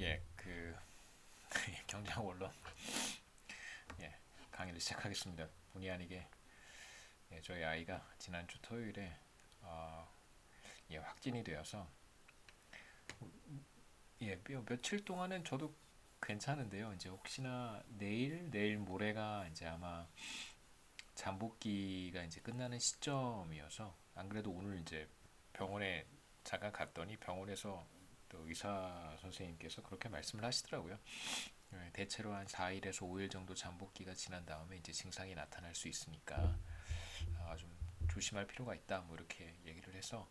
예, 경제학 원론 예, 강의를 시작하겠습니다. 본의 아니게 저희 아이가 지난주 토요일에 어, 확진이 되어서 며칠 동안은 저도 괜찮은데요. 이제 혹시나 내일 모레가 이제 아마 잠복기가 이제 끝나는 시점이어서 안 그래도 오늘 이제 병원에 잠깐 갔더니 병원에서 또 의사 선생님께서 그렇게 말씀을 하시더라고요. 대체로 한 4일에서 5일 정도 잠복기가 지난 다음에 이제 증상이 나타날 수 있으니까 좀 조심할 필요가 있다 뭐 이렇게 얘기를 해서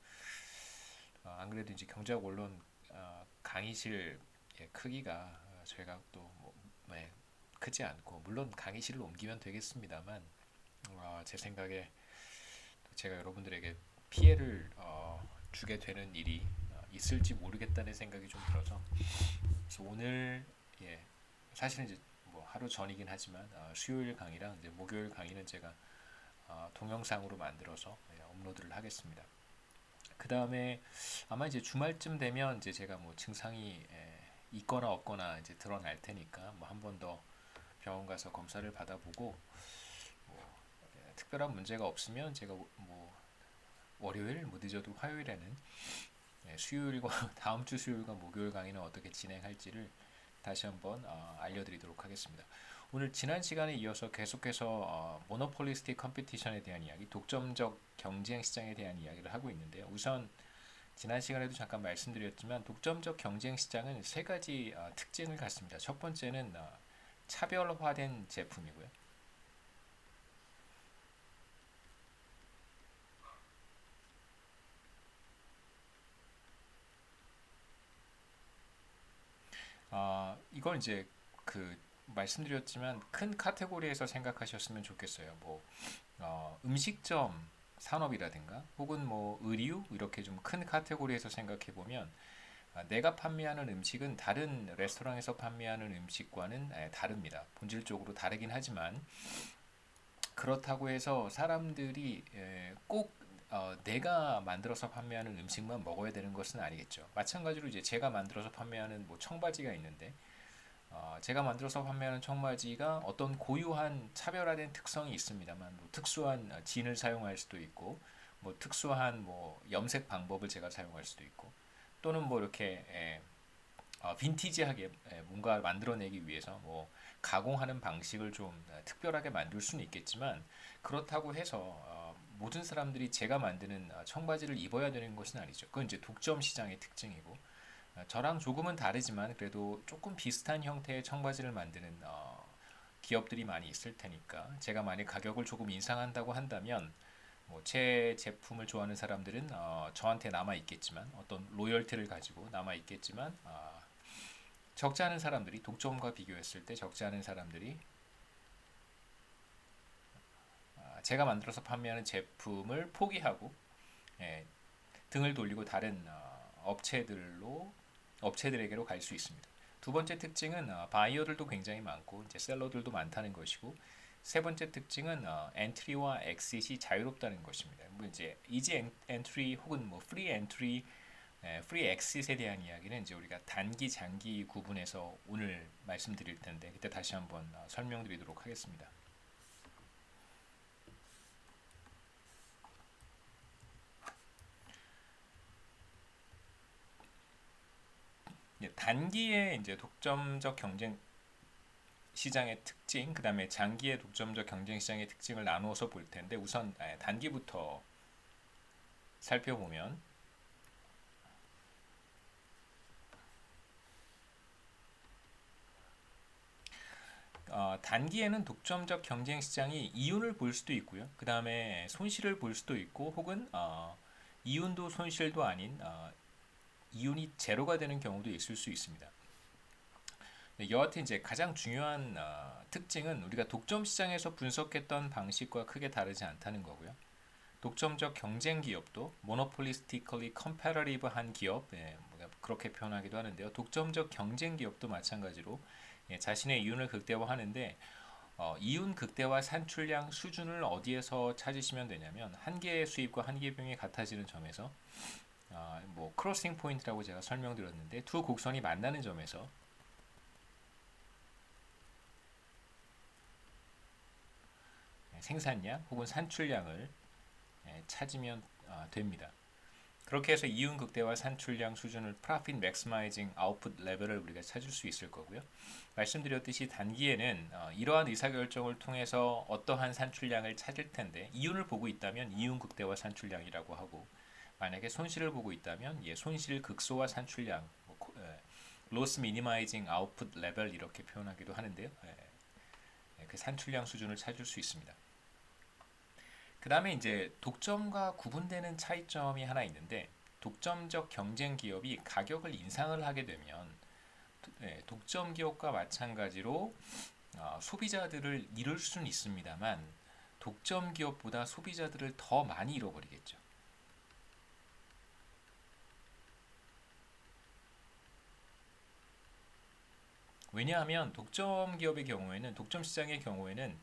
안 그래도 이제 경제학 원론 강의실 크기가 저희가 또뭐 크지 않고 물론 강의실을 옮기면 되겠습니다만 제 생각에 제가 여러분들에게 피해를 주게 되는 일이 있을지 모르겠다는 생각이 좀 들어서 그래서 오늘 예, 사실은 이제 뭐 하루 전이긴 하지만 수요일 강의랑 이제 목요일 강의는 제가 동영상으로 만들어서 업로드를 하겠습니다. 그 다음에 아마 이제 주말쯤 되면 이제 제가 뭐 증상이 있거나 없거나 이제 드러날 테니까 뭐 한 번 더 병원 가서 검사를 받아보고 뭐 특별한 문제가 없으면 제가 뭐 월요일 뭐 늦어도 화요일에는 수요일과 다음 주 수요일과 목요일 강의는 어떻게 진행할지를 다시 한번 알려드리도록 하겠습니다. 오늘 지난 시간에 이어서 계속해서 모노폴리스틱 컴피티션에 대한 이야기, 독점적 경쟁 시장에 대한 이야기를 하고 있는데요. 우선 지난 시간에도 잠깐 말씀드렸지만 독점적 경쟁 시장은 세 가지 특징을 갖습니다. 첫 번째는 차별화된 제품이고요. 이걸 이제 그 말씀드렸지만 큰 카테고리에서 생각하셨으면 좋겠어요. 뭐 음식점 산업이라든가 혹은 뭐 의류 이렇게 좀 큰 카테고리에서 생각해 보면 내가 판매하는 음식은 다른 레스토랑에서 판매하는 음식과는 다릅니다. 본질적으로 다르긴 하지만 그렇다고 해서 사람들이 꼭 내가 만들어서 판매하는 음식만 먹어야 되는 것은 아니겠죠. 마찬가지로 이제 제가 만들어서 판매하는 뭐 청바지가 있는데 제가 만들어서 판매하는 청바지가 어떤 고유한 차별화된 특성이 있습니다만 뭐 특수한 진을 사용할 수도 있고 뭐 특수한 뭐 염색 방법을 제가 사용할 수도 있고 또는 뭐 이렇게 빈티지하게 뭔가 만들어내기 위해서 뭐 가공하는 방식을 좀 특별하게 만들 수는 있겠지만 그렇다고 해서 모든 사람들이 제가 만드는 청바지를 입어야 되는 것은 아니죠. 그건 이제 독점 시장의 특징이고 저랑 조금은 다르지만 그래도 조금 비슷한 형태의 청바지를 만드는 기업들이 많이 있을 테니까 제가 만약 가격을 조금 인상한다고 한다면 뭐 제 제품을 좋아하는 사람들은 저한테 남아 있겠지만 어떤 로열티를 가지고 남아 있겠지만 적지 않은 사람들이 독점과 비교했을 때 적지 않은 사람들이 제가 만들어서 판매하는 제품을 포기하고 예, 등을 돌리고 다른 업체들에게로 갈 수 있습니다. 두 번째 특징은 바이어들도 굉장히 많고 이제 셀러들도 많다는 것이고 세 번째 특징은 엔트리와 엑싯이 자유롭다는 것입니다. 뭐 이제 이지 엔트리 혹은 뭐 프리 엔트리, 프리 엑싯에 대한 이야기는 이제 우리가 단기 장기 구분해서 오늘 말씀드릴 텐데 그때 다시 한번 설명드리도록 하겠습니다. 단기에 이제 독점적 경쟁 시장의 특징, 그 다음에 장기의 독점적 경쟁 시장의 특징을 나누어서 볼 텐데 우선 단기부터 살펴보면 단기에는 독점적 경쟁 시장이 이윤을 볼 수도 있고요. 그 다음에 손실을 볼 수도 있고 혹은 이윤도 손실도 아닌 이윤이 제로가 되는 경우도 있을 수 있습니다. 여하튼 이제 가장 중요한 특징은 우리가 독점 시장에서 분석했던 방식과 크게 다르지 않다는 거고요. 독점적 경쟁 기업도 monopolistically competitive한 기업, 그렇게 표현하기도 하는데요. 독점적 경쟁 기업도 마찬가지로 자신의 이윤을 극대화하는데 이윤 극대화 산출량 수준을 어디에서 찾으시면 되냐면 한계의 수입과 한계비용이 같아지는 점에서 뭐 크로싱 포인트라고 제가 설명드렸는데 두 곡선이 만나는 점에서 생산량 혹은 산출량을 찾으면 됩니다. 그렇게 해서 이윤 극대화 산출량 수준을 Profit Maximizing Output 레벨을 우리가 찾을 수 있을 거고요. 말씀드렸듯이 단기에는 이러한 의사결정을 통해서 어떠한 산출량을 찾을 텐데 이윤을 보고 있다면 이윤 극대화 산출량이라고 하고 만약에 손실을 보고 있다면 손실 극소화 산출량 Loss Minimizing Output 레벨 이렇게 표현하기도 하는데요. 그 산출량 수준을 찾을 수 있습니다. 그 다음에 이제 독점과 구분되는 차이점이 하나 있는데 독점적 경쟁 기업이 가격을 인상을 하게 되면 독점 기업과 마찬가지로 소비자들을 잃을 수는 있습니다만 독점 기업보다 소비자들을 더 많이 잃어버리겠죠. 왜냐하면 독점 기업의 경우에는 독점 시장의 경우에는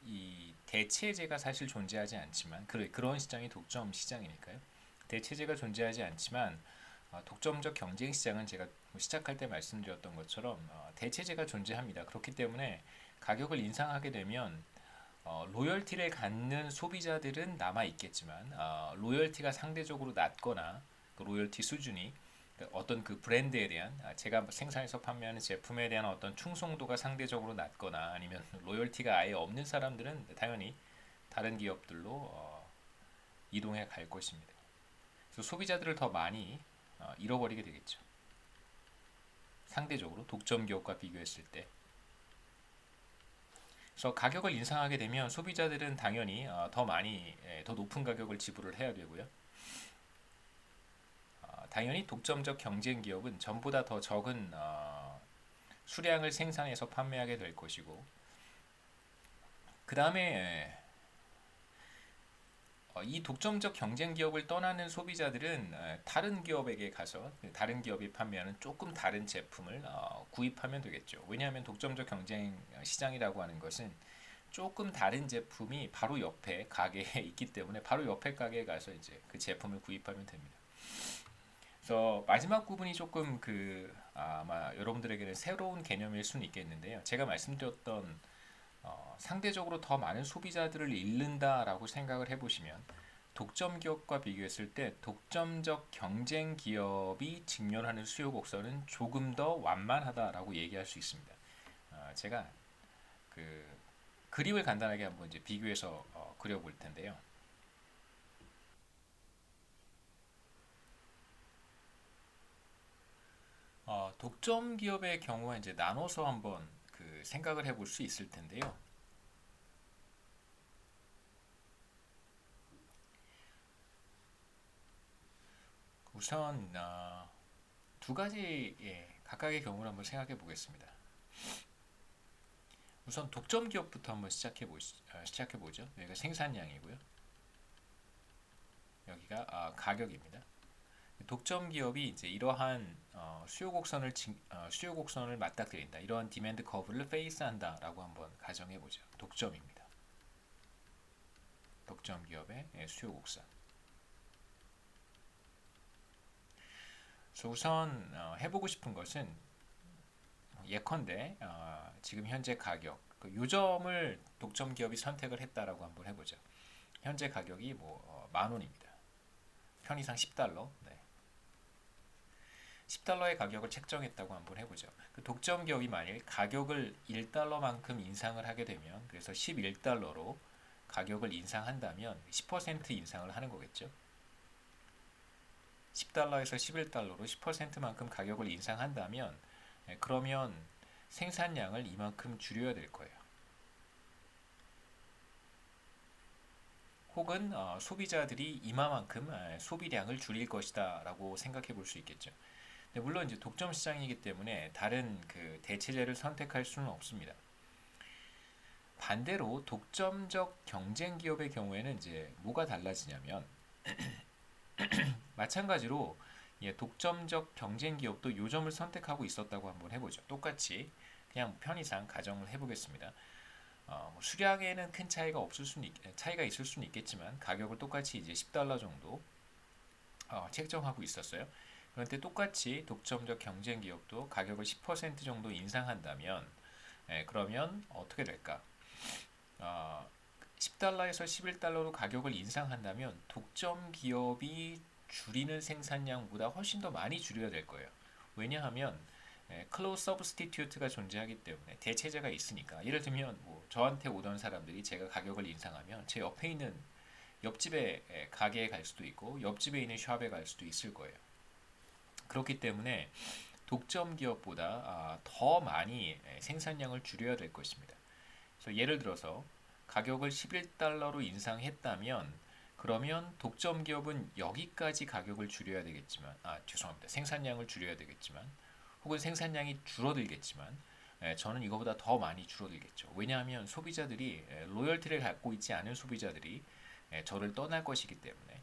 이 대체제가 사실 존재하지 않지만 그런 시장이 독점 시장이니까요. 대체제가 존재하지 않지만 독점적 경쟁 시장은 제가 시작할 때 말씀드렸던 것처럼 대체제가 존재합니다. 그렇기 때문에 가격을 인상하게 되면 로열티를 갖는 소비자들은 남아 있겠지만 로열티가 상대적으로 낮거나 그 로열티 수준이 어떤 그 브랜드에 대한 제가 생산해서 판매하는 제품에 대한 어떤 충성도가 상대적으로 낮거나 아니면 로열티가 아예 없는 사람들은 당연히 다른 기업들로 이동해 갈 것입니다. 그래서 소비자들을 더 많이 잃어버리게 되겠죠. 상대적으로 독점 기업과 비교했을 때. 그래서 가격을 인상하게 되면 소비자들은 당연히 더 많이 더 높은 가격을 지불을 해야 되고요. 당연히 독점적 경쟁 기업은 전보다 더 적은 수량을 생산해서 판매하게 될 것이고 그 다음에 이 독점적 경쟁 기업을 떠나는 소비자들은 다른 기업에게 가서 다른 기업이 판매하는 조금 다른 제품을 구입하면 되겠죠. 왜냐하면 독점적 경쟁 시장이라고 하는 것은 조금 다른 제품이 바로 옆에 가게에 있기 때문에 바로 옆에 가게에 가서 이제 그 제품을 구입하면 됩니다. 그래서 마지막 부분이 조금 아마 여러분들에게는 새로운 개념일 수는 있겠는데요. 제가 말씀드렸던 상대적으로 더 많은 소비자들을 잃는다라고 생각을 해보시면 독점 기업과 비교했을 때 독점적 경쟁 기업이 직면하는 수요 곡선은 조금 더 완만하다라고 얘기할 수 있습니다. 제가 그 그림을 간단하게 한번 이제 비교해서 그려볼 텐데요. 독점 기업의 경우에 이제 나눠서 한번 그 생각을 해볼 수 있을 텐데요. 우선 두 가지 각각의 경우를 한번 생각해 보겠습니다. 우선 독점 기업부터 한번 시작해 보죠. 여기가 생산량이고요. 여기가 가격입니다. 독점 기업이 이제 이러한 수요 곡선을 맞닥뜨린다. 이러한 디맨드 커브를 페이스한다라고 한번 가정해 보죠. 독점입니다. 독점 기업의 수요 곡선. 그래서 우선 해보고 싶은 것은 예컨대 지금 현재 가격 그 요점을 독점 기업이 선택을 했다라고 한번 해보죠. 현재 가격이 뭐 10,000원입니다. 편의상 10달러. 네. 10달러의 가격을 책정했다고 한번 해보죠. 그 독점 기업이 만일 가격을 1달러만큼 인상을 하게 되면 그래서 11달러로 가격을 인상한다면 10% 인상을 하는 거겠죠. 10달러에서 11달러로 10%만큼 가격을 인상한다면 그러면 생산량을 이만큼 줄여야 될 거예요. 혹은 소비자들이 이만큼 소비량을 줄일 것이다 라고 생각해 볼 수 있겠죠. 물론 이제 독점 시장이기 때문에 다른 그 대체제를 선택할 수는 없습니다. 반대로 독점적 경쟁 기업의 경우에는 이제 뭐가 달라지냐면 마찬가지로 독점적 경쟁 기업도 요점을 선택하고 있었다고 한번 해보죠. 똑같이 그냥 편의상 가정을 해보겠습니다. 수량에는 큰 차이가 있을 수는 있겠지만 가격을 똑같이 이제 10달러 정도 책정하고 있었어요. 그런데 똑같이 독점적 경쟁 기업도 가격을 10% 정도 인상한다면 그러면 어떻게 될까? 10달러에서 11달러로 가격을 인상한다면 독점 기업이 줄이는 생산량보다 훨씬 더 많이 줄여야 될 거예요. 왜냐하면 클로즈 서브스티튜트가 존재하기 때문에 대체재가 있으니까. 예를 들면 뭐 저한테 오던 사람들이 제가 가격을 인상하면 제 옆에 있는 옆집에 가게에 갈 수도 있고 옆집에 있는 샵에 갈 수도 있을 거예요. 그렇기 때문에 독점 기업보다 더 많이 생산량을 줄여야 될 것입니다. 그래서 예를 들어서 가격을 11달러로 인상했다면 그러면 독점 기업은 여기까지 가격을 줄여야 되겠지만 죄송합니다. 생산량을 줄여야 되겠지만 혹은 생산량이 줄어들겠지만 저는 이거보다 더 많이 줄어들겠죠. 왜냐하면 소비자들이 로열티를 갖고 있지 않은 소비자들이 저를 떠날 것이기 때문에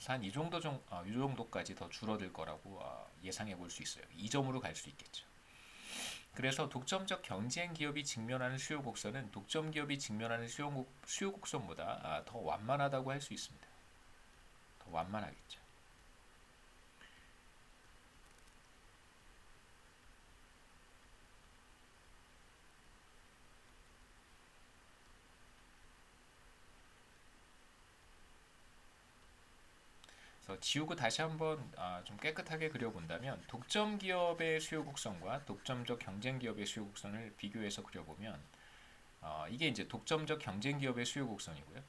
한 이 정도까지 더 줄어들 거라고 예상해 볼 수 있어요. 이 점으로 갈 수 있겠죠. 그래서 독점적 경쟁 기업이 직면하는 수요 곡선은 독점 기업이 직면하는 수요 곡선보다 더 완만하다고 할 수 있습니다. 더 완만하겠죠. 그래서 지우고 다시 한번 좀 깨끗하게 그려본다면 독점 기업의 수요 곡선과 독점적 경쟁 기업의 수요 곡선을 비교해서 그려보면 이게 이제 독점적 경쟁 기업의 수요 곡선이고요.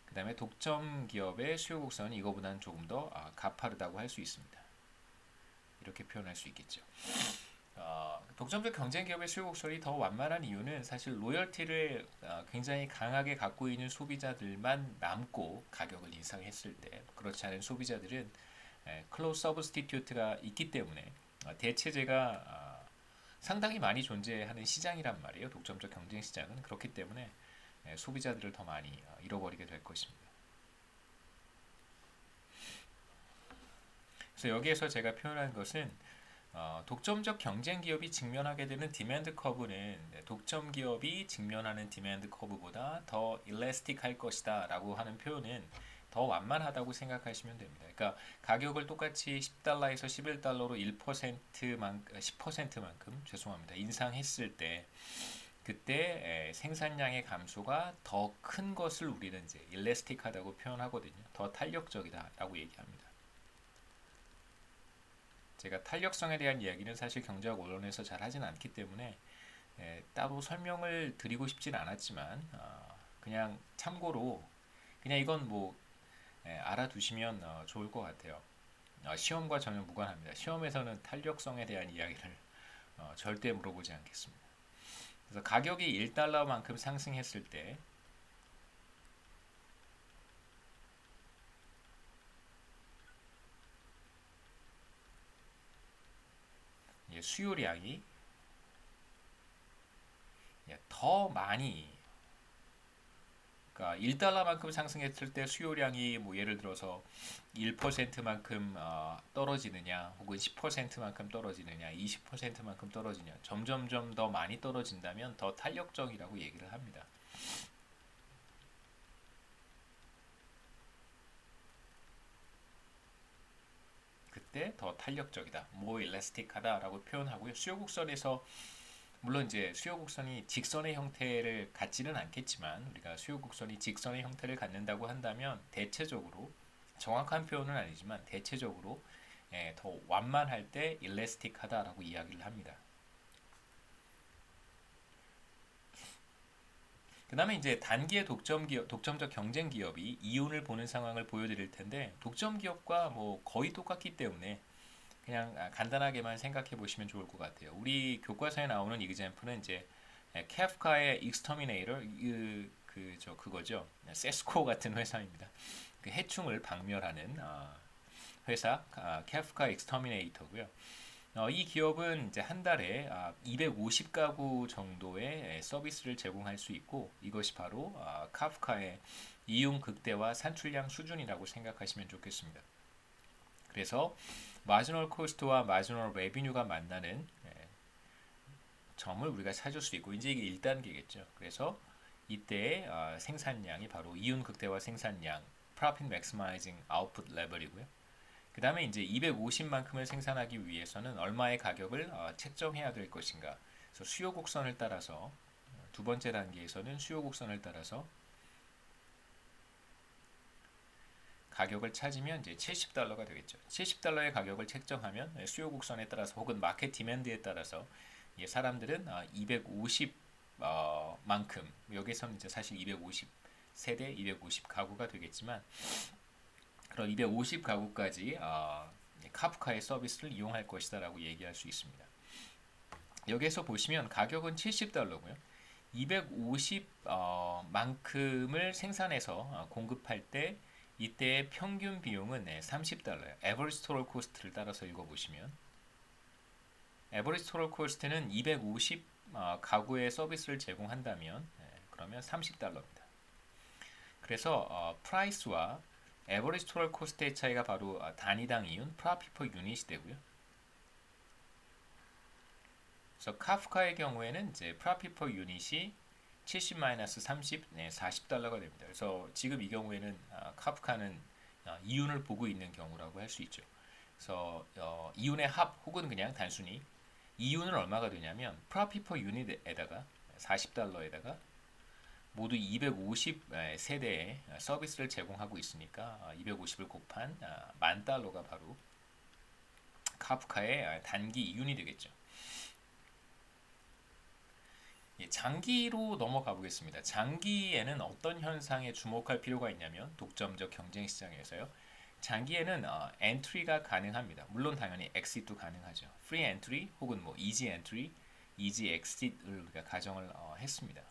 그 다음에 독점 기업의 수요 곡선이 이거보다는 조금 더 가파르다고 할 수 있습니다. 이렇게 표현할 수 있겠죠. 독점적 경쟁 기업의 수요 곡선이 더 완만한 이유는 사실 로열티를 굉장히 강하게 갖고 있는 소비자들만 남고 가격을 인상했을 때 그렇지 않은 소비자들은 클로즈 서브스티튜트가 있기 때문에 대체재가 상당히 많이 존재하는 시장이란 말이에요. 독점적 경쟁 시장은 그렇기 때문에 소비자들을 더 많이 잃어버리게 될 것입니다. 그래서 여기에서 제가 표현한 것은 독점적 경쟁 기업이 직면하게 되는 디맨드 커브는 독점 기업이 직면하는 디맨드 커브보다 더 일래스틱할 것이다 라고 하는 표현은 더 완만하다고 생각하시면 됩니다. 그러니까 가격을 똑같이 10달러에서 11달러로 10%만큼 죄송합니다. 인상했을 때 그때 생산량의 감소가 더 큰 것을 우리는 이제 일래스틱하다고 표현하거든요. 더 탄력적이다라고 얘기합니다. 제가 탄력성에 대한 이야기는 사실 경제학 원론에서 잘 하진 않기 때문에 따로 설명을 드리고 싶진 않았지만 그냥 참고로 그냥 이건 뭐 알아두시면 좋을 것 같아요. 시험과 전혀 무관합니다. 시험에서는 탄력성에 대한 이야기를 절대 물어보지 않겠습니다. 그래서 가격이 1달러만큼 상승했을 때 수요량이 더 많이 그러니까 1달러만큼 상승했을 때 수요량이 뭐 예를 들어서 1%만큼 떨어지느냐 혹은 10%만큼 떨어지느냐 20%만큼 떨어지냐 점점점 더 많이 떨어진다면 더 탄력적이라고 얘기를 합니다. 그때 더 탄력적이다, more elastic하다라고 표현하고요. 수요 곡선에서 물론 이제 수요 곡선이 직선의 형태를 갖지는 않겠지만 우리가 수요 곡선이 직선의 형태를 갖는다고 한다면 대체적으로 정확한 표현은 아니지만 대체적으로 더 완만할 때 일래스틱하다라고 이야기를 합니다. 그 다음에 이제 단기의 독점적 경쟁 기업이 이윤을 보는 상황을 보여드릴 텐데 독점 기업과 뭐 거의 똑같기 때문에 그냥 간단하게만 생각해 보시면 좋을 것 같아요. 우리 교과서에 나오는 이그젬플은 이제 캐프카의 익스터미네이터 그거죠. 세스코 같은 회사입니다. 그 해충을 박멸하는 회사 캐프카 익스터미네이터고요. 이 기업은 이제 한 달에 250가구 정도의 서비스를 제공할 수 있고 이것이 바로 카프카의 이용 극대화 산출량 수준이라고 생각하시면 좋겠습니다. 그래서 마지널 코스트와 마지널 레비뉴가 만나는 점을 우리가 찾을 수 있고 이제 이게 1단계겠죠. 그래서 이때의 생산량이 바로 이윤 극대화 생산량, Profit Maximizing Output Level이고요. 그 다음에 이제 250만큼을 생산하기 위해서는 얼마의 가격을 책정해야 될 것인가. 그래서 수요 곡선을 따라서 두 번째 단계에서는 수요 곡선을 따라서 가격을 찾으면 이제 $70가 되겠죠. $70의 가격을 책정하면 수요 곡선에 따라서 혹은 마켓 디맨드에 따라서 사람들은 250 만큼, 여기서는 이제 사실 250 세대, 250 가구가 되겠지만 그런 250 가구까지 카프카의 서비스를 이용할 것이다라고 얘기할 수 있습니다. 여기에서 보시면 가격은 $70고요. 250 만큼을 생산해서 공급할 때 이때의 평균 비용은 $30. 에버리지 토럴 코스트를 따라서 읽어보시면 에버리지 토럴 코스트는 250 가구의 서비스를 제공한다면 그러면 $30입니다. 그래서 프라이스와 에버리지 토럴 코스트의 차이가 바로 단위당 이윤, 프로핏 퍼 유닛이 되고요. 그래서 카프카의 경우에는 이제 프로핏 퍼 유닛이 70-30, $40가 됩니다. 그래서 지금 이 경우에는 카프카는 이윤을 보고 있는 경우라고 할 수 있죠. 그래서 이윤의 합 혹은 그냥 단순히 이윤은 얼마가 되냐면 프로핏 퍼 유닛에다가 $40에다가 모두 250 세대의 서비스를 제공하고 있으니까 250을 곱한 $10,000가 바로 카프카의 단기 이윤이 되겠죠. 장기로 넘어가 보겠습니다. 장기에는 어떤 현상에 주목할 필요가 있냐면 독점적 경쟁 시장에서요. 장기에는 엔트리가 가능합니다. 물론 당연히 엑시트도 가능하죠. 프리 엔트리 혹은 뭐 이지 엔트리, 이지 엑시트를 우리가 가정을 했습니다.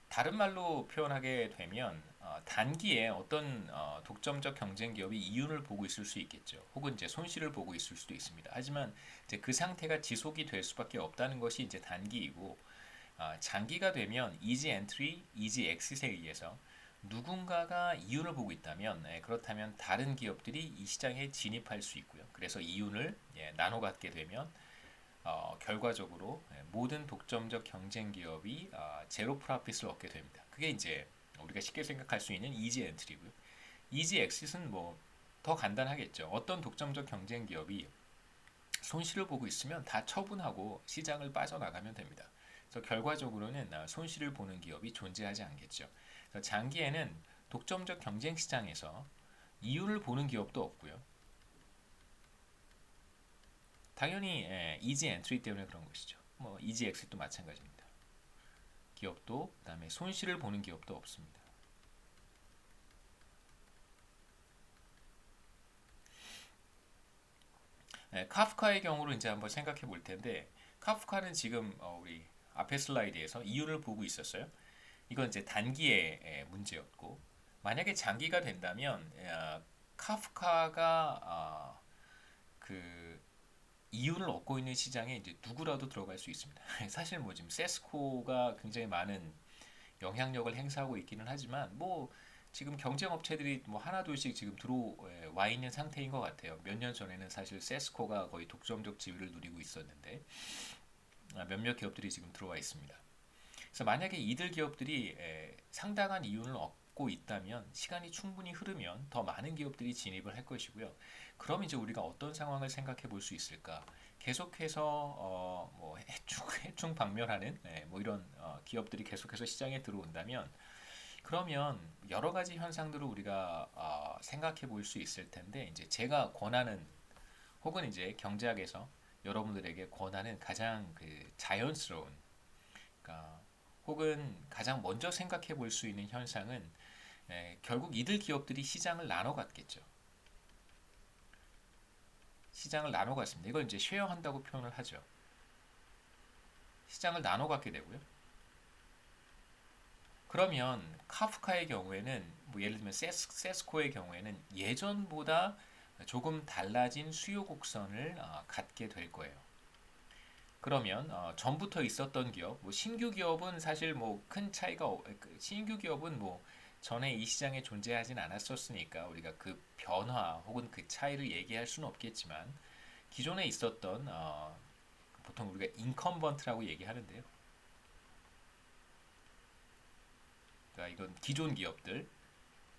다른 말로 표현하게 되면 단기에 어떤 독점적 경쟁 기업이 이윤을 보고 있을 수 있겠죠. 혹은 이제 손실을 보고 있을 수도 있습니다. 하지만 이제 그 상태가 지속이 될 수밖에 없다는 것이 이제 단기이고 장기가 되면 이지 엔트리, 이지 엑싯에 의해서 누군가가 이윤을 보고 있다면 그렇다면 다른 기업들이 이 시장에 진입할 수 있고요. 그래서 이윤을 나눠 갖게 되면 결과적으로 모든 독점적 경쟁 기업이 제로 프로핏을 얻게 됩니다. 그게 이제 우리가 쉽게 생각할 수 있는 이지 엔트리고요. 이지 엑싯은 뭐 더 간단하겠죠. 어떤 독점적 경쟁 기업이 손실을 보고 있으면 다 처분하고 시장을 빠져나가면 됩니다. 그래서 결과적으로는 손실을 보는 기업이 존재하지 않겠죠. 그래서 장기에는 독점적 경쟁 시장에서 이윤을 보는 기업도 없고요. 당연히 이지 엔트리 때문에 그런 것이죠. 뭐 이지 엑싯도 마찬가지입니다. 기업도 그다음에 손실을 보는 기업도 없습니다. 카프카의 경우로 이제 한번 생각해 볼 텐데 카프카는 지금 우리 앞에 슬라이드에서 이윤을 보고 있었어요. 이건 이제 단기의 문제였고 만약에 장기가 된다면 카프카가 그 이윤을 얻고 있는 시장에 이제 누구라도 들어갈 수 있습니다. 사실 뭐 지금 세스코가 굉장히 많은 영향력을 행사하고 있기는 하지만 뭐 지금 경쟁 업체들이 뭐 하나둘씩 지금 들어와 있는 상태인 것 같아요. 몇 년 전에는 사실 세스코가 거의 독점적 지위를 누리고 있었는데 몇몇 기업들이 지금 들어와 있습니다. 그래서 만약에 이들 기업들이 상당한 이윤을 얻고 있다면 시간이 충분히 흐르면 더 많은 기업들이 진입을 할 것이고요. 그럼 이제 우리가 어떤 상황을 생각해 볼 수 있을까? 계속해서 뭐 해충 박멸하는 뭐 이런 기업들이 계속해서 시장에 들어온다면 그러면 여러 가지 현상들을 우리가 생각해 볼 수 있을 텐데 이제 제가 권하는 혹은 이제 경제학에서 여러분들에게 권하는 가장 그 자연스러운 그러니까 혹은 가장 먼저 생각해 볼 수 있는 현상은 결국 이들 기업들이 시장을 나눠 갔겠죠. 시장을 나눠 갔습니다. 이걸 이제 쉐어한다고 표현을 하죠. 시장을 나눠 갖게 되고요. 그러면 카프카의 경우에는 뭐 예를 들면 세스코의 경우에는 예전보다 조금 달라진 수요 곡선을 갖게 될 거예요. 그러면 전부터 있었던 기업, 뭐 신규 기업은 사실 뭐 큰 차이가 신규 기업은 뭐 전에 이 시장에 존재하진 않았었으니까 우리가 그 변화 혹은 그 차이를 얘기할 수는 없겠지만 기존에 있었던 보통 우리가 인컴번트라고 얘기하는데요. 그러니까 이건 기존 기업들.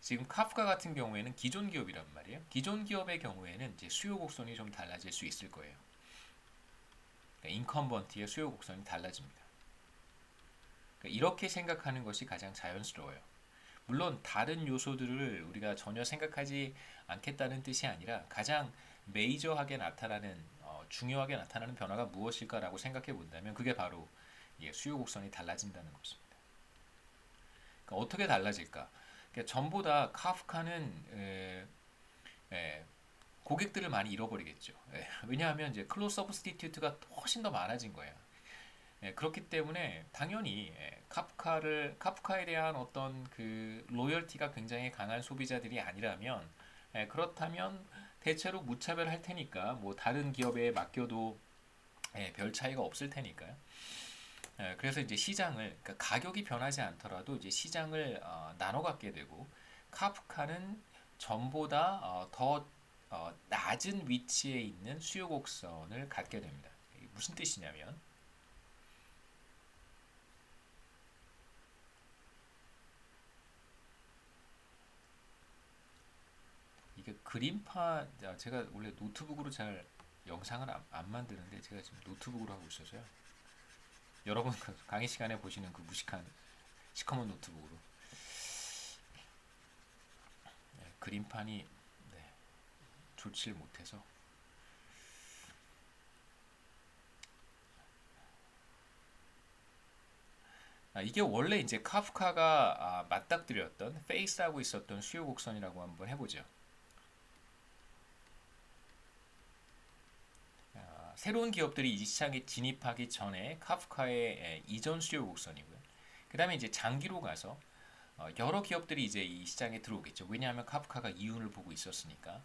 지금 카프카 같은 경우에는 기존 기업이란 말이에요. 기존 기업의 경우에는 이제 수요 곡선이 좀 달라질 수 있을 거예요. 그러니까 인컴번트의 수요 곡선이 달라집니다. 그러니까 이렇게 생각하는 것이 가장 자연스러워요. 물론 다른 요소들을 우리가 전혀 생각하지 않겠다는 뜻이 아니라 가장 메이저하게 나타나는 중요하게 나타나는 변화가 무엇일까라고 생각해 본다면 그게 바로 수요 곡선이 달라진다는 것입니다. 그러니까 어떻게 달라질까? 그러니까 전보다 카프카는 고객들을 많이 잃어버리겠죠. 왜냐하면 이제 클로즈 서브스티튜트가 훨씬 더 많아진 거예요. 그렇기 때문에 당연히 카프카에 대한 어떤 그 로열티가 굉장히 강한 소비자들이 아니라면 그렇다면 대체로 무차별할 테니까 뭐 다른 기업에 맡겨도 별 차이가 없을 테니까요. 그래서 이제 시장을 그러니까 가격이 변하지 않더라도 이제 시장을 나눠 갖게 되고 카프카는 전보다 더 낮은 위치에 있는 수요 곡선을 갖게 됩니다. 이게 무슨 뜻이냐면 이게 그림판 제가 원래 노트북으로 잘 영상을 안 만드는데 제가 지금 노트북으로 하고 있어서요. 여러분 그 강의 시간에 보시는 그 무식한 시커먼 노트북으로 그림판이 좋지를 못해서 이게 원래 이제 카프카가 맞닥뜨렸던 페이스하고 있었던 수요 곡선이라고 한번 해보죠. 새로운 기업들이 이 시장에 진입하기 전에 카프카의 이전 수요 곡선이고요. 그 다음에 이제 장기로 가서 여러 기업들이 이제 이 시장에 들어오겠죠. 왜냐하면 카프카가 이윤을 보고 있었으니까.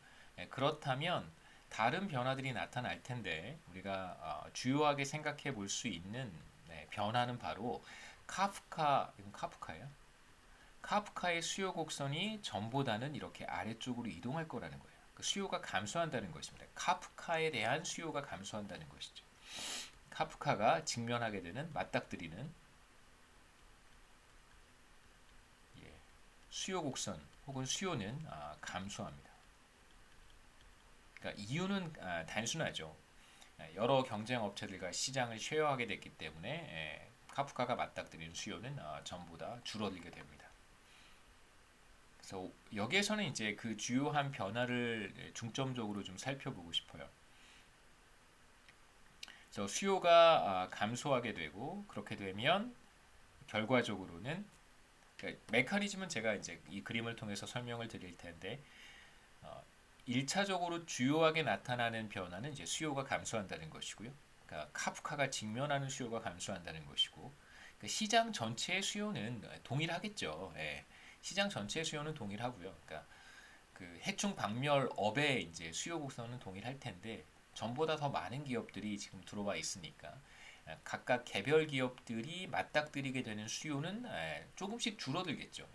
그렇다면 다른 변화들이 나타날 텐데 우리가 주요하게 생각해 볼 수 있는 변화는 바로 이건 카프카예요. 카프카의 수요 곡선이 전보다는 이렇게 아래쪽으로 이동할 거라는 거예요. 그 수요가 감소한다는 것입니다. 카프카에 대한 수요가 감소한다는 것이죠. 카프카가 직면하게 되는 맞닥뜨리는 수요 곡선 혹은 수요는 감소합니다. 그러니까 이유는 단순하죠. 여러 경쟁 업체들과 시장을 쉐어하게 됐기 때문에 카프카가 맞닥뜨리는 수요는 전보다 줄어들게 됩니다. 그래서 여기에서는 이제 그 주요한 변화를 중점적으로 좀 살펴보고 싶어요. 그래서 수요가 감소하게 되고 그렇게 되면 결과적으로는 그러니까 메커니즘은 제가 이제 이 그림을 통해서 설명을 드릴 텐데 1차적으로 주요하게 나타나는 변화는 이제 수요가 감소한다는 것이고요. 그러니까 카프카가 직면하는 수요가 감소한다는 것이고 그러니까 시장 전체의 수요는 동일하겠죠. 시장 전체의 수요는 동일하고요. 그러니까 그 해충 박멸업의 이제 수요 곡선은 동일할 텐데 전보다 더 많은 기업들이 지금 들어와 있으니까 각각 개별 기업들이 맞닥뜨리게 되는 수요는 조금씩 줄어들겠죠.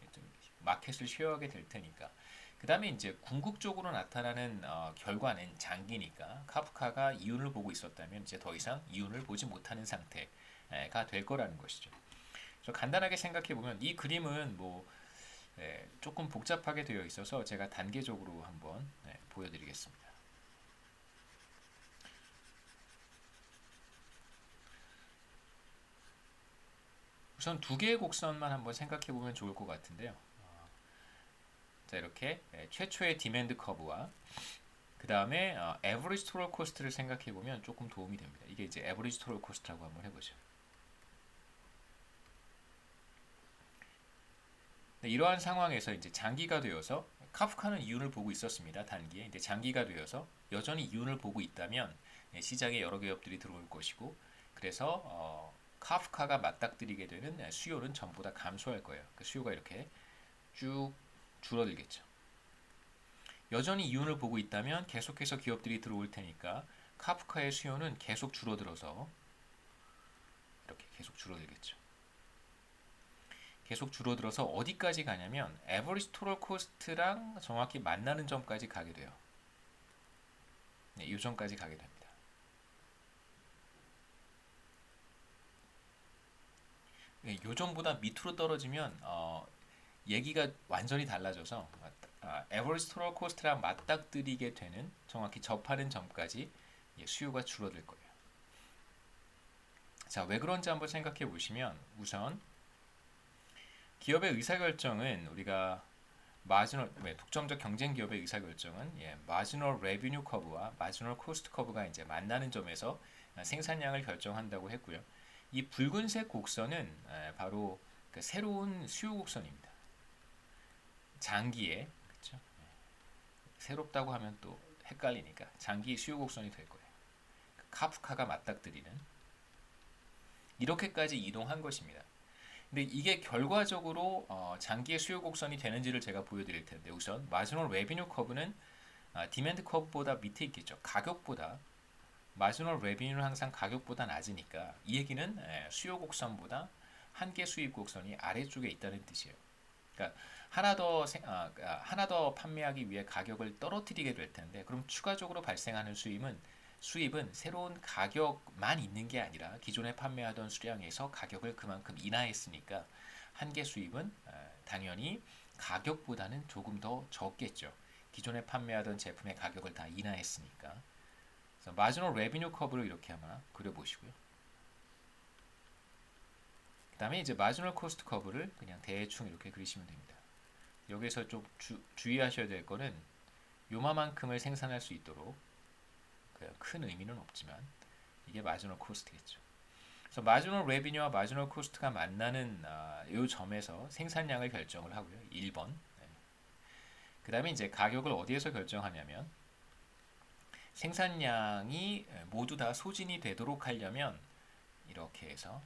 마켓을 쉐어하게 될 테니까. 그 다음에 이제 궁극적으로 나타나는 결과는 장기니까 카프카가 이윤을 보고 있었다면 이제 더 이상 이윤을 보지 못하는 상태가 될 거라는 것이죠. 그래서 간단하게 생각해 보면 이 그림은 뭐 조금 복잡하게 되어 있어서 제가 단계적으로 한번 보여드리겠습니다. 우선 두 개의 곡선만 한번 생각해 보면 좋을 것 같은데요. 자 이렇게 최초의 디맨드 커브와 그 다음에 에버리지 토럴 코스트를 생각해 보면 조금 도움이 됩니다. 이게 이제 에버리지 토럴 코스트라고 한번 해보죠. 이러한 상황에서 이제 장기가 되어서 카프카는 이윤을 보고 있었습니다. 단기에 이제 장기가 되어서 여전히 이윤을 보고 있다면 시장에 여러 기업들이 들어올 것이고 그래서 카프카가 맞닥뜨리게 되는 수요는 전보다 감소할 거예요. 그 수요가 이렇게 쭉 줄어들겠죠. 여전히 이윤을 보고 있다면 계속해서 기업들이 들어올 테니까 카프카의 수요는 계속 줄어들어서 이렇게 계속 줄어들겠죠. 계속 줄어들어서 어디까지 가냐면 에버리지 토럴 코스트랑 정확히 만나는 점까지 가게 돼요. 이 점까지 가게 됩니다. 이 점보다 밑으로 떨어지면 얘기가 완전히 달라져서 에버리지 토럴 코스트랑 맞닥뜨리게 되는 정확히 접하는 점까지 수요가 줄어들 거예요. 자, 왜 그런지 한번 생각해 보시면 우선 기업의 의사결정은 우리가 마지널 독점적 경쟁 기업의 의사결정은 마지널 레비뉴 커브와 마지널 코스트 커브가 이제 만나는 점에서 생산량을 결정한다고 했고요. 이 붉은색 곡선은 바로 그 새로운 수요 곡선입니다. 장기에 그렇죠? 새롭다고 하면 또 헷갈리니까 장기 수요 곡선이 될 거예요. 카프카가 맞닥뜨리는 이렇게까지 이동한 것입니다. 근데 이게 결과적으로 장기의 수요 곡선이 되는지를 제가 보여드릴 텐데 우선 마지노 레비뉴 커브는 디맨드 커브보다 밑에 있겠죠. 가격보다 마지노 레비뉴는 항상 가격보다 낮으니까 이 얘기는 수요 곡선보다 한계 수입 곡선이 아래쪽에 있다는 뜻이에요. 그러니까 하나 더 판매하기 위해 가격을 떨어뜨리게 될 텐데 그럼 추가적으로 발생하는 수입은 새로운 가격만 있는 게 아니라 기존에 판매하던 수량에서 가격을 그만큼 인하했으니까 한계 수입은 당연히 가격보다는 조금 더 적겠죠. 기존에 판매하던 제품의 가격을 다 인하했으니까. 그래서 마지노 레비뉴 커브를 이렇게 한번 그려보시고요. 그 다음에 이제 마지노 코스트 커브를 그냥 대충 이렇게 그리시면 됩니다. 여기서 좀 주의하셔야 될 거는 요만큼을 생산할 수 있도록 큰 의미는 없지만 이게 마지노 코스트겠죠. 그래서 마지노 레비뉴와 마지노 코스트가 만나는 이 점에서 생산량을 결정을 하고요. 1번. 네. 그 다음에 이제 가격을 어디에서 결정하냐면 생산량이 모두 다 소진이 되도록 하려면 이렇게 해서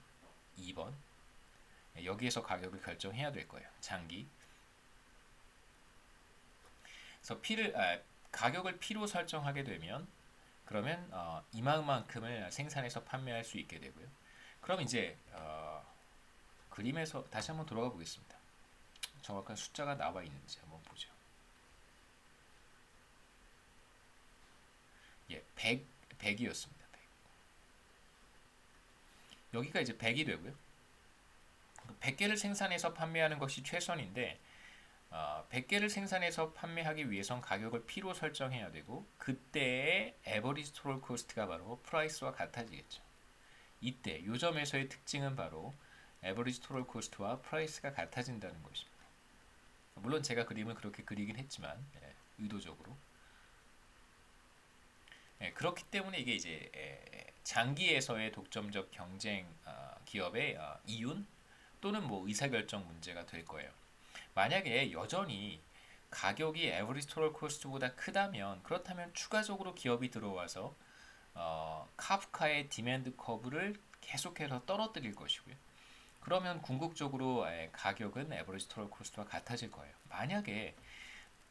2번. 여기에서 가격을 결정해야 될 거예요. 장기. 그래서 가격을 P로 설정하게 되면 그러면 이만큼을 생산해서 판매할 수 있게 되고요. 그럼 이제 그림에서 다시 한번 돌아가 보겠습니다. 정확한 숫자가 나와 있는지 한번 보죠. 100이었습니다. 100. 여기가 이제 100이 되고요. 100개를 생산해서 판매하는 것이 최선인데 100개를 생산해서 판매하기 위해선 가격을 P로 설정해야 되고 그때의 에버리지 토럴 코스트가 바로 프라이스와 같아지겠죠. 이때 요 점에서의 특징은 바로 에버리지 토럴 코스트와 프라이스가 같아진다는 것입니다. 물론 제가 그림을 그렇게 그리긴 했지만 의도적으로 그렇기 때문에 이게 이제 장기에서의 독점적 경쟁 기업의 이윤 또는 뭐 의사결정 문제가 될 거예요. 만약에 여전히 가격이 에버리지 토럴 코스트보다 크다면 그렇다면 추가적으로 기업이 들어와서 카프카의 디맨드 커브를 계속해서 떨어뜨릴 것이고요. 그러면 궁극적으로 가격은 에버리지 토럴 코스트와 같아질 거예요. 만약에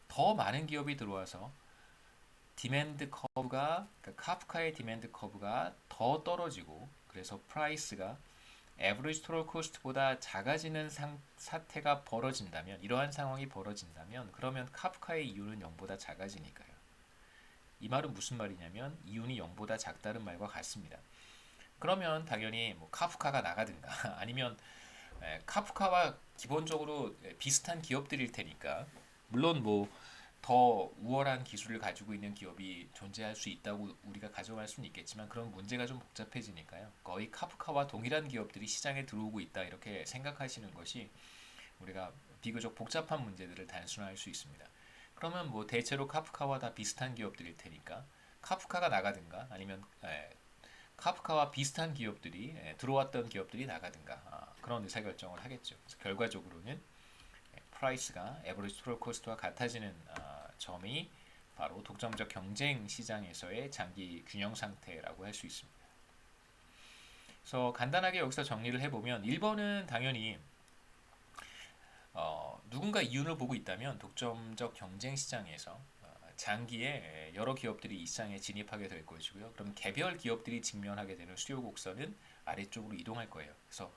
더 많은 기업이 들어와서 디맨드 커브가 그러니까 카프카의 디맨드 커브가 더 떨어지고 그래서 프라이스가 에버리지 토럴 코스트보다 작아지는 사태가 벌어진다면 이러한 상황이 벌어진다면 그러면 카프카의 이윤은 0보다 작아지니까요. 이 말은 무슨 말이냐면 이윤이 0보다 작다는 말과 같습니다. 그러면 당연히 뭐 카프카가 나가든가 아니면 카프카와 기본적으로 비슷한 기업들일 테니까 물론 뭐 더 우월한 기술을 가지고 있는 기업이 존재할 수 있다고 우리가 가정할 수는 있겠지만 그런 문제가 좀 복잡해지니까요. 거의 카프카와 동일한 기업들이 시장에 들어오고 있다 이렇게 생각하시는 것이 우리가 비교적 복잡한 문제들을 단순화할 수 있습니다. 그러면 뭐 대체로 카프카와 다 비슷한 기업들일 테니까 카프카가 나가든가 아니면 카프카와 비슷한 기업들이 들어왔던 기업들이 나가든가 그런 의사결정을 하겠죠. 그래서 결과적으로는 프라이스가 에버리지 토럴 코스트와 같아지는 점이 바로 독점적 경쟁 시장에서의 장기 균형 상태라고 할 수 있습니다. 그래서 간단하게 여기서 정리를 해보면 1번은 당연히 누군가 이윤을 보고 있다면 독점적 경쟁 시장에서 장기에 여러 기업들이 이 시장에 진입하게 될 것이고요. 그럼 개별 기업들이 직면하게 되는 수요 곡선은 아래쪽으로 이동할 거예요. 그래서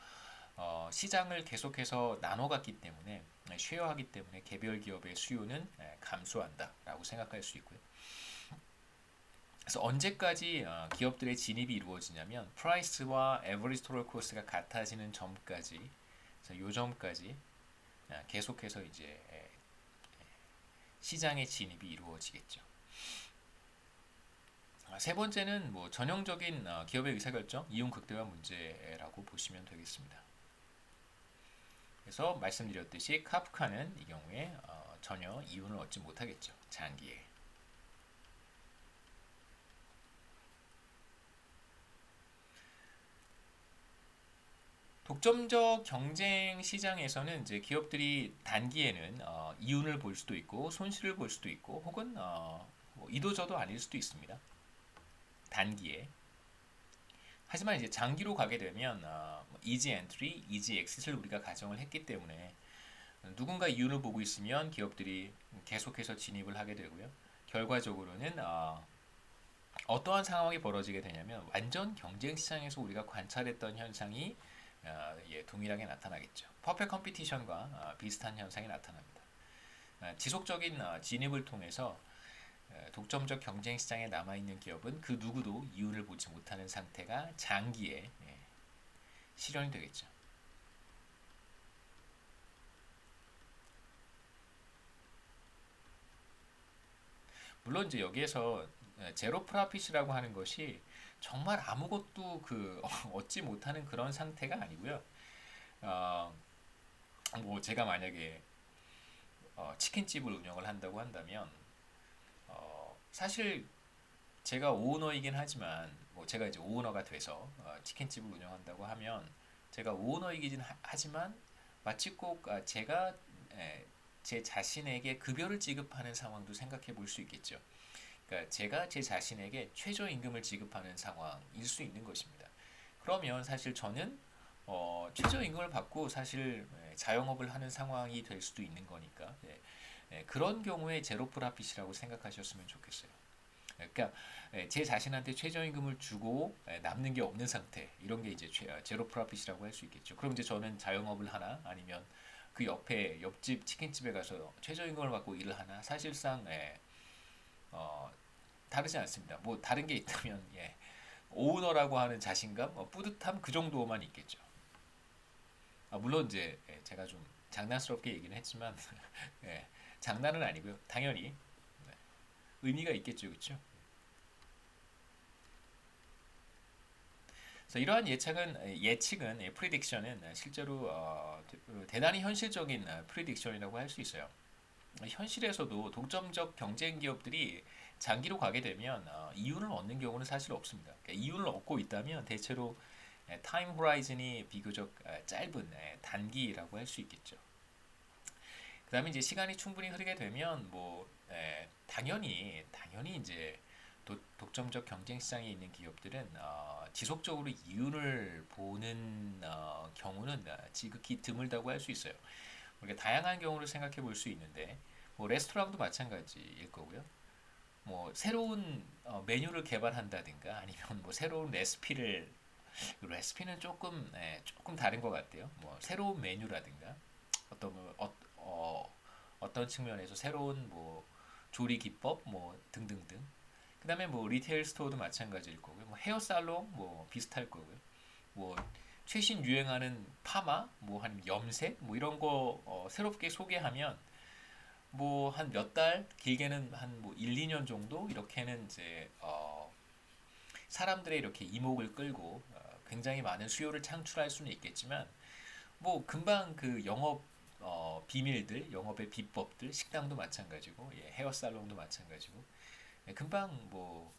시장을 계속해서 나눠갔기 때문에 쉐어하기 때문에 개별 기업의 수요는 감소한다라고 생각할 수 있고요. 그래서 언제까지 기업들의 진입이 이루어지냐면 프라이스와 에버리지 토럴 코스트가 같아지는 점까지, 그래서 요 점까지 계속해서 이제 시장의 진입이 이루어지겠죠. 세 번째는 뭐 전형적인 기업의 의사결정, 이윤 극대화 문제라고 보시면 되겠습니다. 그래서 말씀드렸듯이 카프카는 이 경우에 전혀 이윤을 얻지 못하겠죠. 장기에. 독점적 경쟁 시장에서는 이제 기업들이 단기에는 이윤을 볼 수도 있고 손실을 볼 수도 있고 혹은 뭐 이도저도 아닐 수도 있습니다. 단기에. 하지만 이제 장기로 가게 되면 이지 엔트리, 이지 엑싯을 우리가 가정을 했기 때문에 누군가 이윤을 보고 있으면 기업들이 계속해서 진입을 하게 되고요. 결과적으로는 어떠한 상황이 벌어지게 되냐면 완전 경쟁 시장에서 우리가 관찰했던 현상이 동일하게 나타나겠죠. 퍼펙트 컴피티션과 비슷한 현상이 나타납니다. 지속적인 진입을 통해서 독점적 경쟁 시장에 남아있는 기업은 그 누구도 이윤을 보지 못하는 상태가 장기에 실현이 되겠죠. 물론 이제 여기에서 제로 프라핏이라고 하는 것이 정말 아무것도 얻지 못하는 그런 상태가 아니고요. 뭐 제가 만약에 치킨집을 운영을 한다고 한다면 사실 제가 오너이긴 하지만 뭐 제가 이제 오너가 돼서 치킨집을 운영한다고 하면 제가 오너이긴 하지만 마치 꼭 제가 제 자신에게 급여를 지급하는 상황도 생각해 볼 수 있겠죠. 그러니까 제가 제 자신에게 최저임금을 지급하는 상황일 수 있는 것입니다. 그러면 사실 저는 최저임금을 받고 사실 자영업을 하는 상황이 될 수도 있는 거니까 그런 경우에 제로 프라핏이라고 생각하셨으면 좋겠어요. 그러니까 제 자신한테 최저임금을 주고 남는 게 없는 상태 이런 게 이제 제로 프라핏이라고 할 수 있겠죠. 그럼 이제 저는 자영업을 하나 아니면 그 옆에 옆집 치킨집에 가서 최저임금을 받고 일을 하나 사실상 다르지 않습니다. 뭐 다른 게 있다면 오너라고 하는 자신감, 뿌듯함 그 정도만 있겠죠. 물론 이제 제가 좀 장난스럽게 얘기는 했지만 장난은 아니고요. 당연히 의미가 있겠죠, 그렇죠? 그래서 이러한 예측은 프리딕션은 실제로 대단히 현실적인 프리딕션이라고 할 수 있어요. 현실에서도 독점적 경쟁 기업들이 장기로 가게 되면 이윤을 얻는 경우는 사실 없습니다. 그러니까 이윤을 얻고 있다면 대체로 타임 호라이즌이 비교적 짧은 단기라고 할 수 있겠죠. 그다음에 이제 시간이 충분히 흐르게 되면 뭐 당연히 이제 독점적 경쟁 시장에 있는 기업들은 지속적으로 이윤을 보는 경우는 지극히 드물다고 할 수 있어요. 우리가 다양한 경우를 생각해 볼 수 있는데 뭐 레스토랑도 마찬가지일 거고요. 뭐 새로운 메뉴를 개발한다든가 아니면 뭐 새로운 레시피는 조금 다른 것 같아요. 뭐 새로운 메뉴라든가 어떤 측면에서 새로운 뭐 조리 기법 뭐 등등등. 그다음에 뭐 리테일 스토어도 마찬가지일 거고요. 뭐 헤어 살롱 뭐 비슷할 거고요. 뭐 최신 유행하는 파마 뭐 아니면 염색 뭐 이런 거 새롭게 소개하면 뭐 한 몇 달 길게는 한 뭐 1, 2년 정도 이렇게는 이제 사람들의 이렇게 이목을 끌고 굉장히 많은 수요를 창출할 수는 있겠지만 뭐 금방 그 영업 비밀들, 영업의 비법들, 식당도 마찬가지고 헤어살롱도 마찬가지고 금방 뭐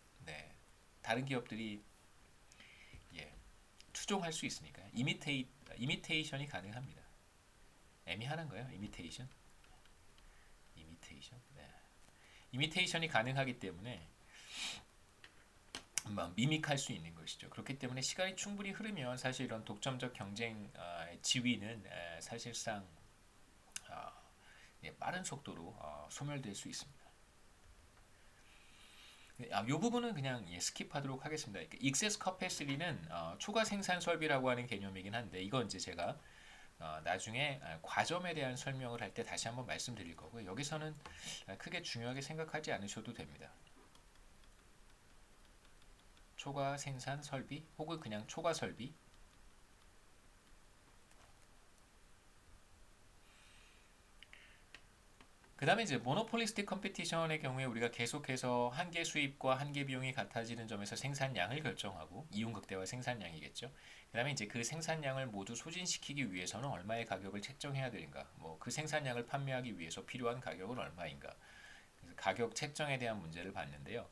다른 기업들이 추종할 수 있으니까 이미테이션이 가능합니다. 애매한 거예요. 이미테이션. 네. 이미테이션이 가능하기 때문에 미믹할 수 있는 것이죠. 그렇기 때문에 시간이 충분히 흐르면 사실 이런 독점적 경쟁 지위는 사실상 빠른 속도로 소멸될 수 있습니다. 이 부분은 그냥 스킵하도록 하겠습니다. 익세스 커패시티는 초과 생산 설비라고 하는 개념이긴 한데 이건 이제 제가 나중에 과점에 대한 설명을 할 때 다시 한번 말씀드릴 거고요. 여기서는 크게 중요하게 생각하지 않으셔도 됩니다. 초과 생산 설비 혹은 그냥 초과 설비 그다음에 이제 모노폴리스틱 컴피티션의 경우에 우리가 계속해서 한계 수입과 한계 비용이 같아지는 점에서 생산량을 결정하고 이윤 극대화 생산량이겠죠. 그다음에 이제 그 생산량을 모두 소진시키기 위해서는 얼마의 가격을 책정해야 되는가? 뭐 그 생산량을 판매하기 위해서 필요한 가격은 얼마인가? 그래서 가격 책정에 대한 문제를 봤는데요.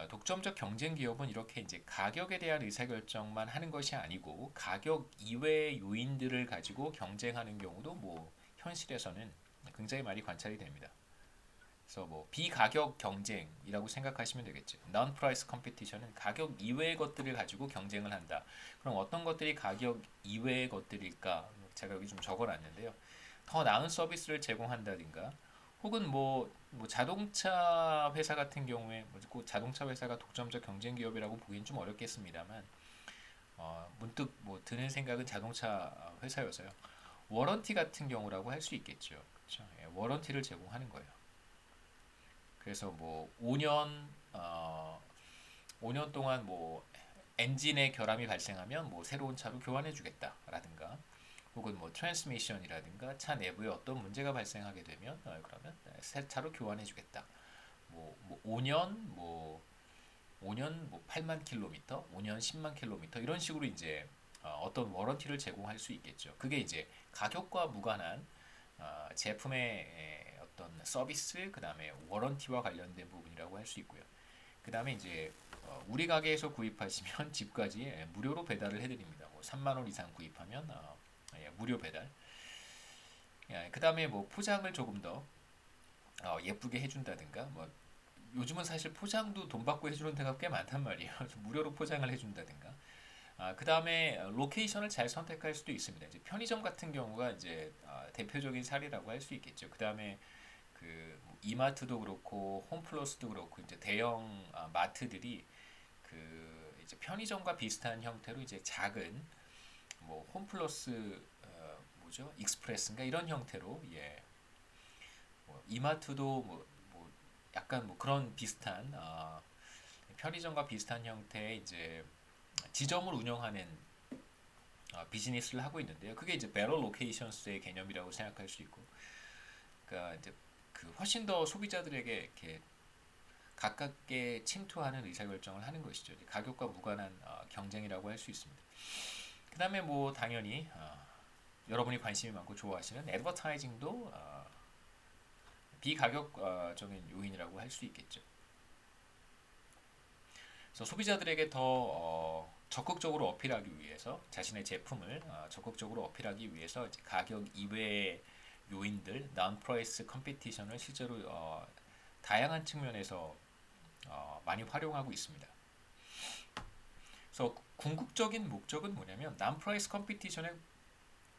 독점적 경쟁 기업은 이렇게 이제 가격에 대한 의사결정만 하는 것이 아니고 가격 이외의 요인들을 가지고 경쟁하는 경우도 뭐 현실에서는 굉장히 많이 관찰이 됩니다. 그래서 뭐 비가격 경쟁이라고 생각하시면 되겠죠. Non-price competition은 가격 이외의 것들을 가지고 경쟁을 한다. 그럼 어떤 것들이 가격 이외의 것들일까? 제가 여기 좀 적어놨는데요. 더 나은 서비스를 제공한다든가, 혹은 뭐 자동차 회사 같은 경우에 꼭 자동차 회사가 독점적 경쟁 기업이라고 보기엔 좀 어렵겠습니다만, 문득 뭐 드는 생각은 자동차 회사여서요. 워런티 같은 경우라고 할 수 있겠죠. 그렇죠? 예, 워런티를 제공하는 거예요. 그래서 뭐 5년 동안 뭐 엔진의 결함이 발생하면 뭐 새로운 차로 교환해 주겠다라든가, 혹은 뭐 트랜스미션이라든가 차 내부에 어떤 문제가 발생하게 되면 그러면 새 차로 교환해 주겠다. 뭐 5년 뭐 8만 킬로미터, 5년 10만 킬로미터 이런 식으로 이제 어떤 워런티를 제공할 수 있겠죠. 그게 이제 가격과 무관한 제품의 어떤 서비스, 그 다음에 워런티와 관련된 부분이라고 할 수 있고요. 그 다음에 이제 우리 가게에서 구입하시면 집까지 무료로 배달을 해드립니다. 뭐 3만 원 이상 구입하면 무료 배달. 그 다음에 뭐 포장을 조금 더 예쁘게 해준다든가, 뭐 요즘은 사실 포장도 돈 받고 해주는 데가 꽤 많단 말이에요. 무료로 포장을 해준다든가. 그 다음에 로케이션을 잘 선택할 수도 있습니다. 이제 편의점 같은 경우가 이제 대표적인 사례라고 할 수 있겠죠. 그 다음에 그뭐 이마트도 그렇고 홈플러스도 그렇고 이제 대형 마트들이 그 이제 편의점과 비슷한 형태로 이제 작은 뭐 홈플러스 뭐죠? 익스프레스인가 이런 형태로 뭐 이마트도 뭐 약간 뭐 그런 비슷한 편의점과 비슷한 형태의 이제 지점을 운영하는 비즈니스를 하고 있는데요. 그게 이제 배럴 로케이션스의 개념이라고 생각할 수 있고, 그러니까 이제 그 훨씬 더 소비자들에게 이렇게 가깝게 침투하는 의사결정을 하는 것이죠. 가격과 무관한 경쟁이라고 할 수 있습니다. 그 다음에 뭐 당연히 여러분이 관심이 많고 좋아하시는 애드버타이징도 비가격적인 요인이라고 할 수 있겠죠. 그래서 소비자들에게 더 적극적으로 어필하기 위해서 자신의 제품을 적극적으로 어필하기 위해서 이제 가격 이외의 요인들, non-price competition을 실제로 다양한 측면에서 많이 활용하고 있습니다. 그래서 궁극적인 목적은 뭐냐면 non-price competition의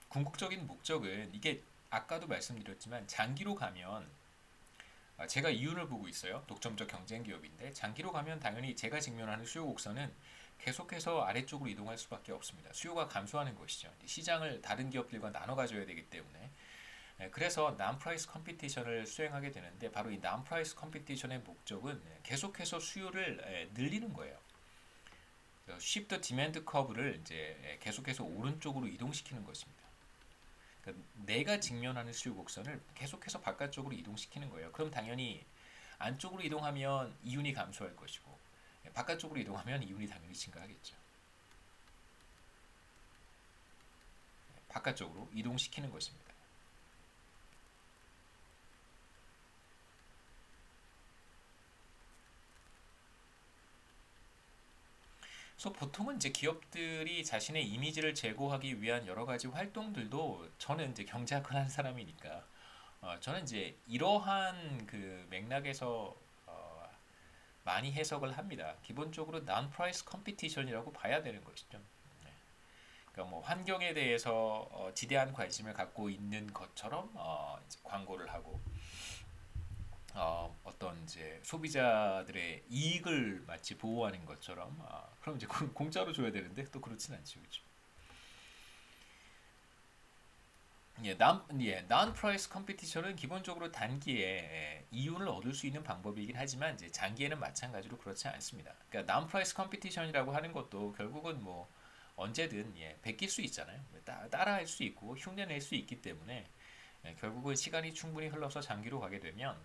궁극적인 목적은 이게 아까도 말씀드렸지만 장기로 가면 제가 이윤을 보고 있어요. 독점적 경쟁 기업인데 장기로 가면 당연히 제가 직면하는 수요 곡선은 계속해서 아래쪽으로 이동할 수밖에 없습니다. 수요가 감소하는 것이죠. 시장을 다른 기업들과 나눠 가져야 되기 때문에. 그래서 non-price competition을 수행하게 되는데 바로 이 non-price competition의 목적은 계속해서 수요를 늘리는 거예요. shift the demand curve를 이제 계속해서 오른쪽으로 이동시키는 것입니다. 그러니까 내가 직면하는 수요 곡선을 계속해서 바깥쪽으로 이동시키는 거예요. 그럼 당연히 안쪽으로 이동하면 이윤이 감소할 것이고 바깥쪽으로 이동하면 이윤이 당연히 증가하겠죠. 바깥쪽으로 이동시키는 것입니다. 그래서 보통은 이제 기업들이 자신의 이미지를 제고하기 위한 여러 가지 활동들도 저는 이제 경제학을 한 사람이니까 저는 이제 이러한 그 맥락에서 많이 해석을 합니다. 기본적으로 non-price competition이라고 봐야 되는 것이죠. 네. 그러니까 뭐 환경에 대해서 지대한 관심을 갖고 있는 것처럼 이제 광고를 하고 어떤 이제 소비자들의 이익을 마치 보호하는 것처럼 그럼 이제 공짜로 줘야 되는데 또 그렇진 않죠, 그렇죠? non-price competition은 기본적으로 단기에 이윤을 얻을 수 있는 방법이긴 하지만 이제 장기에는 마찬가지로 그렇지 않습니다. 그러니까 non-price competition이라고 하는 것도 결국은 뭐 언제든 베낄 수 있잖아요. 따라할 수 있고 흉내낼 수 있기 때문에 결국은 시간이 충분히 흘러서 장기로 가게 되면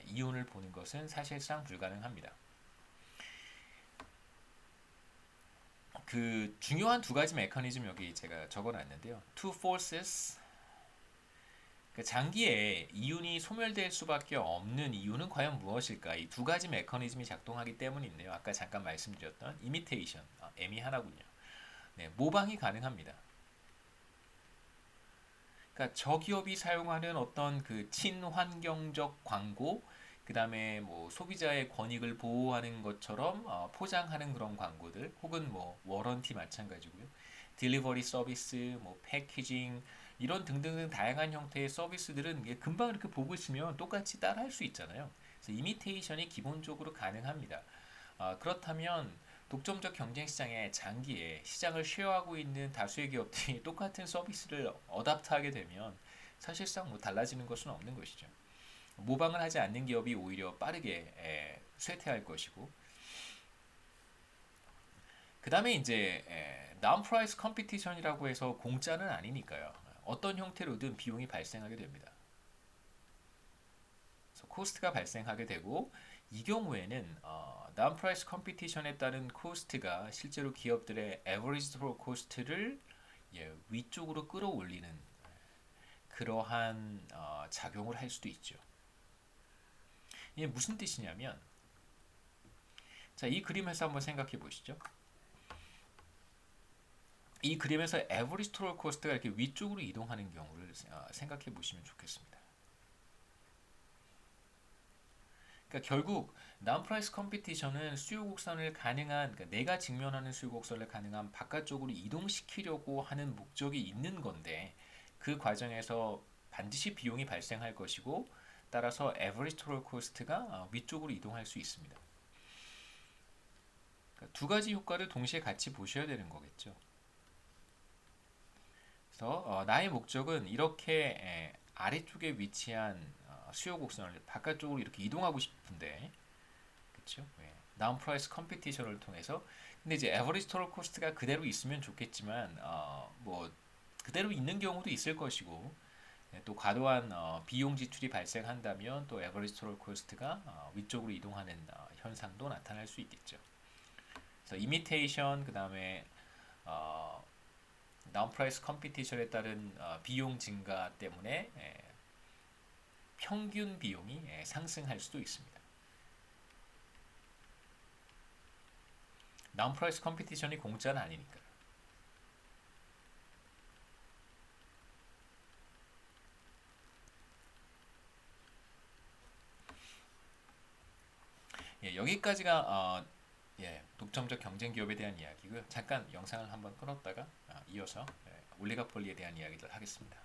이윤을 보는 것은 사실상 불가능합니다. 그 중요한 두 가지 메커니즘 여기 제가 적어놨는데요. Two forces, 그 장기에 이윤이 소멸될 수밖에 없는 이유는 과연 무엇일까? 이 두 가지 메커니즘이 작동하기 때문인데요. 아까 잠깐 말씀드렸던 이미테이션, M이 하나군요. 네, 모방이 가능합니다. 그러니까 저기업이 사용하는 어떤 그 친환경적 광고, 그 다음에 뭐 소비자의 권익을 보호하는 것처럼 포장하는 그런 광고들, 혹은 뭐 워런티 마찬가지고요. 딜리버리 서비스, 뭐 패키징 이런 등등등 다양한 형태의 서비스들은 이게 금방 이렇게 보고 있으면 똑같이 따라할 수 있잖아요. 그래서 이미테이션이 기본적으로 가능합니다. 그렇다면 독점적 경쟁 시장의 장기에 시장을 쉐어하고 있는 다수의 기업들이 똑같은 서비스를 어답트하게 되면 사실상 뭐 달라지는 것은 없는 것이죠. 모방을 하지 않는 기업이 오히려 빠르게 쇠퇴할 것이고, 그 다음에 이제 non-price competition이라고 해서 공짜는 아니니까요. 어떤 형태로든 비용이 발생하게 됩니다. 그래서 코스트가 발생하게 되고, 이 경우에는 non-price competition에 따른 코스트가 실제로 기업들의 average total cost를 위쪽으로 끌어올리는 그러한 작용을 할 수도 있죠. 이게 무슨 뜻이냐면, 자, 이 그림에서 한번 생각해 보시죠. 이 그림에서 average total cost가 이렇게 위쪽으로 이동하는 경우를 생각해 보시면 좋겠습니다. 그러니까 결국 non-price competition은 수요 곡선을 가능한, 그러니까 내가 직면하는 수요 곡선을 가능한 바깥쪽으로 이동시키려고 하는 목적이 있는 건데, 그 과정에서 반드시 비용이 발생할 것이고, 따라서 average total cost가 위쪽으로 이동할 수 있습니다. 그러니까 두 가지 효과를 동시에 같이 보셔야 되는 거겠죠. 그래서 나의 목적은 이렇게 아래쪽에 위치한 수요 곡선을 바깥쪽으로 이렇게 이동하고 싶은데, 그렇죠? 다운 프라이스 컴피티션을 통해서. 근데 이제 에버리지 토럴 코스트가 그대로 있으면 좋겠지만 뭐 그대로 있는 경우도 있을 것이고, 또 과도한 비용 지출이 발생한다면 또 에버리지 토럴 코스트가 위쪽으로 이동하는 현상도 나타날 수 있겠죠. 그래서 이미테이션, 그 다음에 다운 프라이스 컴피티션에 따른 비용 증가 때문에 평균 비용이 상승할 수도 있습니다. 다운 프라이스 컴피티션이 공짜는 아니니까. 여기까지가 독점적 경쟁 기업에 대한 이야기고요. 잠깐 영상을 한번 끊었다가 이어서 올리가폴리에 대한 이야기를 하겠습니다.